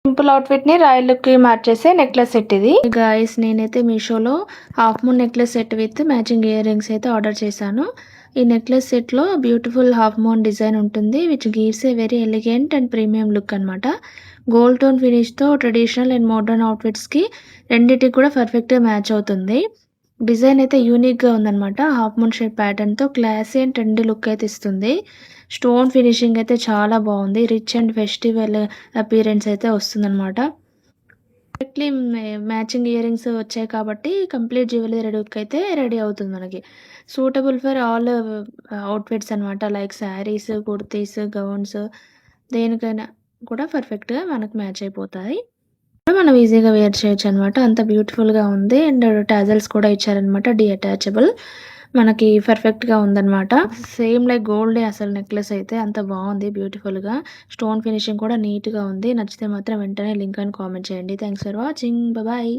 Simple outfit ని royal look కి మార్చేసే నెక్లెస్ సెట్ ఇది. గైస్ నేనైతే మీషోలో half moon necklace set with matching ear rings అయితే ఆర్డర్ చేశాను. ఈ నెక్లెస్ సెట్ లో బ్యూటిఫుల్ హాఫ్ మూన్ డిజైన్ ఉంటుంది which gives a very elegant and premium look అనమాట. గోల్డ్ టోన్ ఫినిష్ తో ట్రెడిషనల్ అండ్ మోడర్న్ అవుట్ఫిట్స్ కి రెండింటికి కూడా పర్ఫెక్ట్ గా మ్యాచ్ అవుతుంది. డిజైన్ అయితే యూనిక్ గా ఉందన్నమాట. హాఫ్ మూన్ షేప్ ప్యాటర్న్ తో క్లాసీ అండ్ ట్రెండీ లుక్ అయితే ఇస్తుంది. స్టోన్ ఫినిషింగ్ అయితే చాలా బాగుంది. రిచ్ అండ్ ఫెస్టివల్ అపీరెన్స్ అయితే వస్తుందన్నమాట. డైరెక్ట్లీ మ్యాచింగ్ ఇయర్ రింగ్స్ వచ్చాయి కాబట్టి కంప్లీట్ జ్యువెలరీ లుక్ అయితే రెడీ అవుతుంది మనకి. సూటబుల్ ఫర్ ఆల్ అవుట్ఫిట్స్ అనమాట. లైక్ శారీస్, కుర్తీస్, గౌన్స్ దేనికైనా కూడా పర్ఫెక్ట్గా మనకు మ్యాచ్ అయిపోతాయి. మనం ఈజీగా వేర్ చేయొచ్చు అనమాట. అంత బ్యూటిఫుల్గా ఉంది. అండ్ టాజల్స్ కూడా ఇచ్చారనమాట, డిఅటాచబుల్. మనకి పర్ఫెక్ట్గా ఉందన్నమాట. సేమ్ లైక్ గోల్డే అసలు నెక్లెస్ అయితే అంత బాగుంది బ్యూటిఫుల్గా. స్టోన్ ఫినిషింగ్ కూడా నీట్గా ఉంది. నచ్చితే మాత్రం వెంటనే లింక్ అని కామెంట్ చేయండి. Thanks for watching. బాయ్.